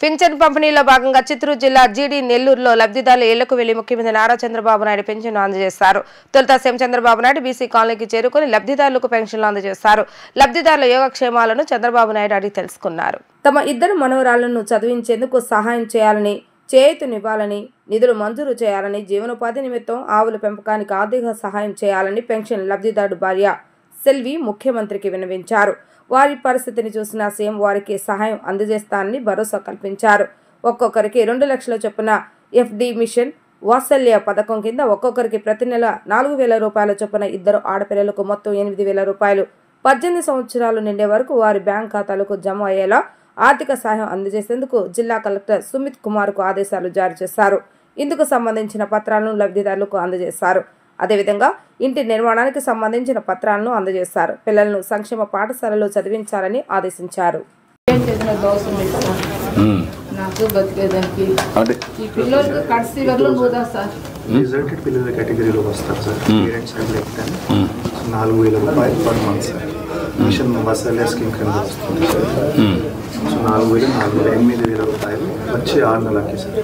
Pension పంపిణీలో భాగంగా చిత్తూరు జిల్లా జీడీ నెల్లూరులో లబ్ధిదారుల ఇళ్లకు వెళ్లి ముఖ్యమంత్రి నారా చంద్రబాబు నాయుడు పెన్షన్ అందజేశారు. తొలుత సీఎం చంద్రబాబు నాయుడు బీసీ కాలనీకి చేరుకుని లబ్ధిదారులకు పెన్షన్లు అందజేశారు. లబ్ధిదారుల యోగక్షేమాలను చంద్రబాబు నాయుడు అడిగి తెలుసుకున్నారు. తమ ఇద్దరు మనవరాళ్లను చదివించేందుకు సహాయం చేయాలని, చేయూతనివ్వాలని, నిధులు మంజూరు చేయాలని, జీవనోపాధి నిమిత్తం ఆవుల పెంపకానికి ఆర్థిక సహాయం చేయాలని పెన్షన్ లబ్ధిదారుడు భార్య సెల్వి ముఖ్యమంత్రికి విన్నవించారు. వారి పరిస్థితిని చూసిన సీఎం వారికి సహాయం అందజేస్తానని భరోసా కల్పించారు. ఒక్కొక్కరికి 2 లక్షల చొప్పున FD మిషన్ వాత్సల్య పథకం కింద ఒక్కొక్కరికి ప్రతి నెల 4,000 రూపాయల చొప్పున ఇద్దరు ఆడపిల్లలకు మొత్తం 8,000 రూపాయలు 18 సంవత్సరాలు నిండే వరకు వారి బ్యాంక్ ఖాతాలకు జమ అయ్యేలా ఆర్థిక సహాయం అందజేసేందుకు జిల్లా కలెక్టర్ సుమిత్ కుమార్కు ఆదేశాలు జారీ చేశారు. ఇందుకు సంబంధించిన పత్రాలను లబ్ధిదారులకు అందజేశారు. అదేవిధంగా ఇంటి నిర్మాణానికి సంబంధించిన పత్రాలను అందజేశారు. పిల్లలను సంక్షేమ పాఠశాలలో చదివించాలని ఆదేశించారు. నాకు బతికేదానికి ఈ పిల్లలు కడిసివర్లో పోదా సార్ రిజల్టెడ్ పిల్లల కేటగిరీలో వస్తారు సార్. పేరెంట్స్ లేకపోతే 4,000 రూపాయలు పర్ మంత్ సార్. మిషన్ వాత్సల్య స్కీమ్ కింద వస్తుంది సార్. సో 4,000 రూపాయలు వచ్చి 6 నెలలకి సార్.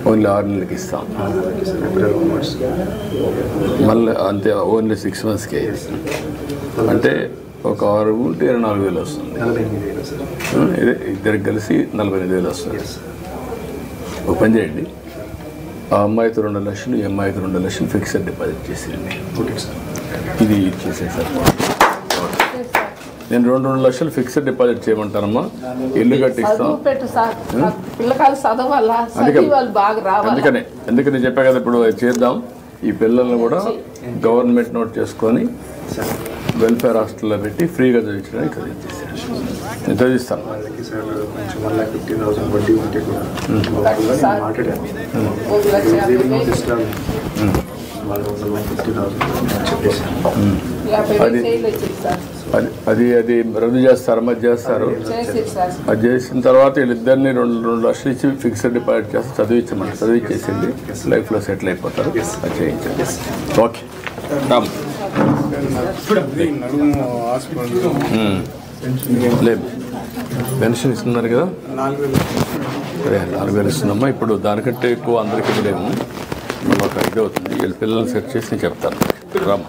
ఓన్లీ 6 నెలలకి ఇస్తాం. ఏప్రిల్ ఆన్వర్డ్స్ మళ్ళీ అంతే. ఓన్లీ 6 మంత్స్కి అంటే ఒక 6 ఉంటే 4,000 వస్తుంది. 48,000 సార్. ఇద్దరికి కలిసి 48,000 వస్తుంది. ఒక పని చేయండి, ఆ అమ్మాయితో 2 లక్షలు, ఈ అమ్మాయితో 2 లక్షలు ఫిక్స్డ్ డిపాజిట్ చేసేయండి. Okay sir. ఇది చేసేది సార్. నేను 2 లక్షలు ఫిక్స్డ్ డిపాజిట్ చేయమంటానమ్మా. ఇల్లు కట్టిస్తాం. అందుకని చెప్పా కదా, ఇప్పుడు చేద్దాం. ఈ పిల్లల్ని కూడా గవర్నమెంట్ నోట్ చేసుకొని వెల్ఫేర్ హాస్టల్లో పెట్టి ఫ్రీగా చదివించడానికి నేను చదివిస్తాను. వాళ్ళకి సార్ కొంచెం 1,50,000 వడ్డీ ఉంటే కూడా మాట్లాడాను. వాళ్ళు 1,50,000 చెప్పేసాను. అది రద్దు చేస్తారు, మధ్య చేస్తారు. అది చేసిన తర్వాత వీళ్ళిద్దరిని 2 లక్షలు ఇచ్చి ఫిక్స్డ్ డిపాజిట్ చేస్తే చదివించేసింది. లైఫ్లో సెటిల్ అయిపోతారు. అది చేయించండి. ఓకే లేదు, పెన్షన్ ఇస్తున్నారు కదా, 4,000 ఇస్తున్నామ్మా. ఇప్పుడు దానికంటే ఎక్కువ అందరికీ ఇవ్వలేము. మళ్ళీ ఒక ఇది అవుతుంది. వీళ్ళ పిల్లల్ని సెట్ చేసి నేను చెప్తాను. రామ్.